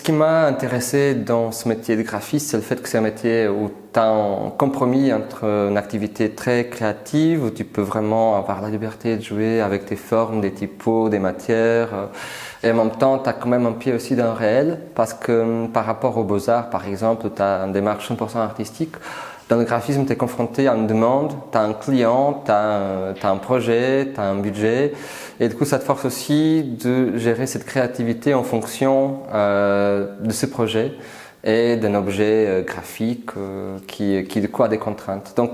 Ce qui m'a intéressé dans ce métier de graphiste, c'est le fait que c'est un métier où tu as un compromis entre une activité très créative, où tu peux vraiment avoir la liberté de jouer avec des formes, des typos, des matières, et en même temps, tu as quand même un pied aussi dans le réel, parce que par rapport aux beaux-arts, par exemple, où tu as une démarche 100% artistique, dans le graphisme, tu es confronté à une demande, tu as un client, tu as un projet, tu as un budget. Et du coup, ça te force aussi de gérer cette créativité en fonction de ce projet et d'un objet graphique qui du coup a des contraintes. Donc,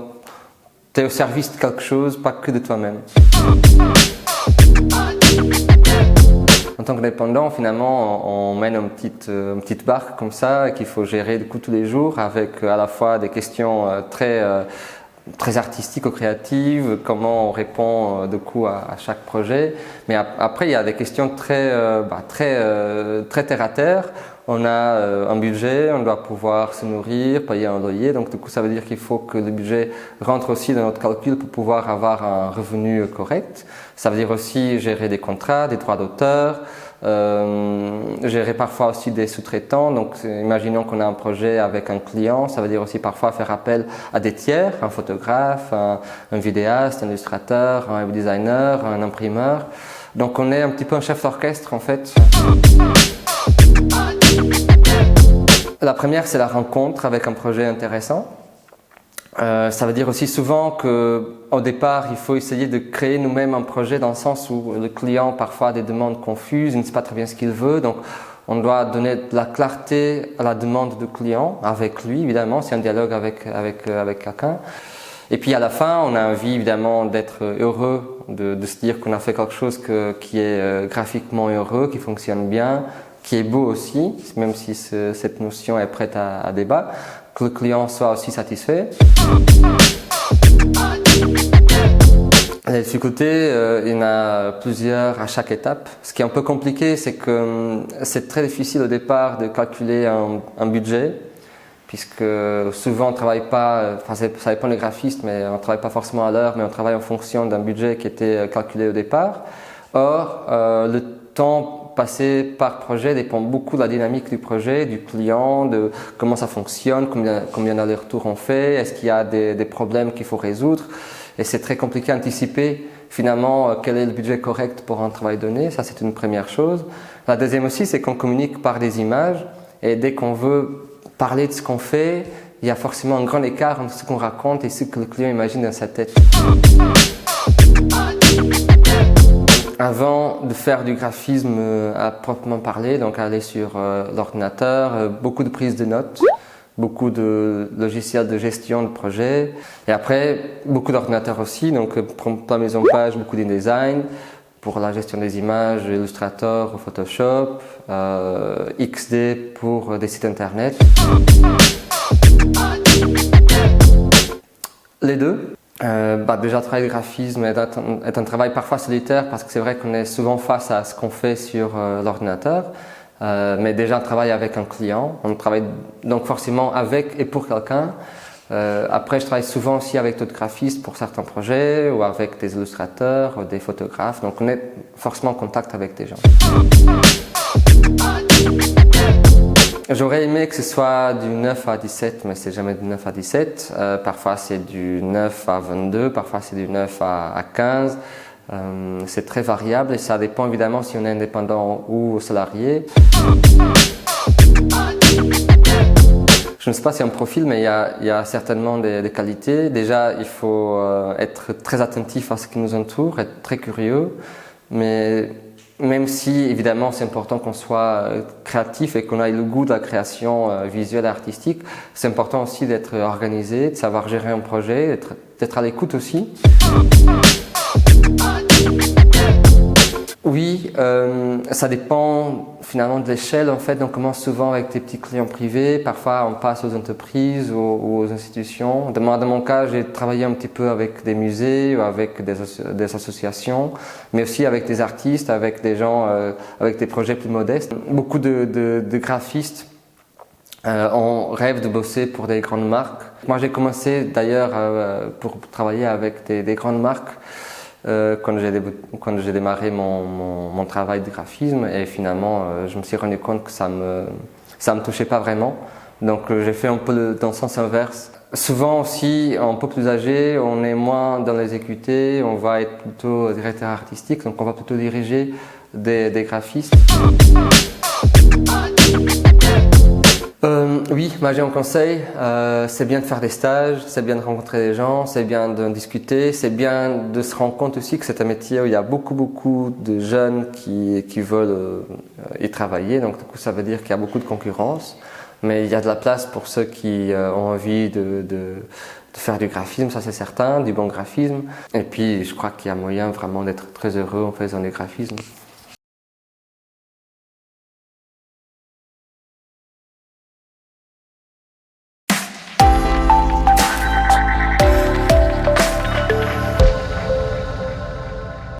tu es au service de quelque chose, pas que de toi-même. En tant qu'indépendant, finalement, on mène une petite barque comme ça qu'il faut gérer du coup tous les jours avec à la fois des questions très artistiques ou créatives, comment on répond du coup à chaque projet. Mais après, il y a des questions très terre à terre. On a un budget, on doit pouvoir se nourrir, payer un loyer. Donc du coup, ça veut dire qu'il faut que le budget rentre aussi dans notre calcul pour pouvoir avoir un revenu correct. Ça veut dire aussi gérer des contrats, des droits d'auteur, gérer parfois aussi des sous-traitants. Donc imaginons qu'on a un projet avec un client, ça veut dire aussi parfois faire appel à des tiers, un photographe, un vidéaste, un illustrateur, un web designer, un imprimeur. Donc on est un petit peu un chef d'orchestre en fait. La première, c'est la rencontre avec un projet intéressant. Ça veut dire aussi souvent qu'au départ, il faut essayer de créer nous-mêmes un projet dans le sens où le client parfois a des demandes confuses, il ne sait pas très bien ce qu'il veut. Donc, on doit donner de la clarté à la demande du client, avec lui évidemment, c'est un dialogue avec quelqu'un. Et puis à la fin, on a envie évidemment d'être heureux, de se dire qu'on a fait quelque chose qui est graphiquement heureux, qui fonctionne bien, qui est beau aussi, même si cette notion est prête à débat, que le client soit aussi satisfait. Les difficultés, il y en a plusieurs à chaque étape. Ce qui est un peu compliqué, c'est que c'est très difficile au départ de calculer un budget, puisque souvent on travaille pas, enfin ça dépend des graphistes, mais on travaille pas forcément à l'heure, mais on travaille en fonction d'un budget qui était calculé au départ. Or, le temps passé par projet dépend beaucoup de la dynamique du projet, du client, de comment ça fonctionne, combien d'allers-retours on fait, est-ce qu'il y a des problèmes qu'il faut résoudre. Et c'est très compliqué à anticiper finalement quel est le budget correct pour un travail donné. Ça, c'est une première chose. La deuxième aussi, c'est qu'on communique par des images. Et dès qu'on veut parler de ce qu'on fait, il y a forcément un grand écart entre ce qu'on raconte et ce que le client imagine dans sa tête. Avant de faire du graphisme à proprement parler, donc aller sur l'ordinateur, beaucoup de prises de notes, beaucoup de logiciels de gestion de projet, et après beaucoup d'ordinateurs aussi, donc pour la mise en page, beaucoup d'InDesign, pour la gestion des images, Illustrator, Photoshop, XD pour des sites internet. Les deux. Déjà, travailler le graphisme est un travail parfois solitaire parce que c'est vrai qu'on est souvent face à ce qu'on fait sur l'ordinateur. Mais déjà, on travaille avec un client. On travaille donc forcément avec et pour quelqu'un. Après, je travaille souvent aussi avec d'autres graphistes pour certains projets ou avec des illustrateurs, des photographes. Donc, on est forcément en contact avec des gens. J'aurais aimé que ce soit du 9 à 17, mais c'est jamais du 9 à 17. Parfois c'est du 9 à 22, parfois c'est du 9 à 15. C'est très variable et ça dépend évidemment si on est indépendant ou salarié. Je ne sais pas si un profil, mais il y a certainement des qualités. Déjà, il faut être très attentif à ce qui nous entoure, être très curieux, mais même si, évidemment, c'est important qu'on soit créatif et qu'on ait le goût de la création visuelle et artistique, c'est important aussi d'être organisé, de savoir gérer un projet, d'être à l'écoute aussi. Oui, ça dépend finalement de l'échelle. En fait, on commence souvent avec des petits clients privés. Parfois, on passe aux entreprises ou aux institutions. Dans mon cas, j'ai travaillé un petit peu avec des musées ou avec des associations, mais aussi avec des artistes, avec des gens avec des projets plus modestes. Beaucoup de graphistes on rêve de bosser pour des grandes marques. Moi, j'ai commencé d'ailleurs pour travailler avec des grandes marques. Quand j'ai démarré mon travail de graphisme et finalement je me suis rendu compte que ça me ça me touchait pas vraiment. Donc j'ai fait un peu dans le sens inverse. Souvent aussi, un peu plus âgé, on est moins dans les EQT, on va être plutôt directeur artistique, donc on va plutôt diriger des graphistes. Oui, moi j'ai un conseil, c'est bien de faire des stages, c'est bien de rencontrer des gens, c'est bien de discuter, c'est bien de se rendre compte aussi que c'est un métier où il y a beaucoup de jeunes qui veulent y travailler, donc du coup ça veut dire qu'il y a beaucoup de concurrence, mais il y a de la place pour ceux qui ont envie de faire du graphisme, ça c'est certain, du bon graphisme, et puis je crois qu'il y a moyen vraiment d'être très heureux en faisant du graphisme.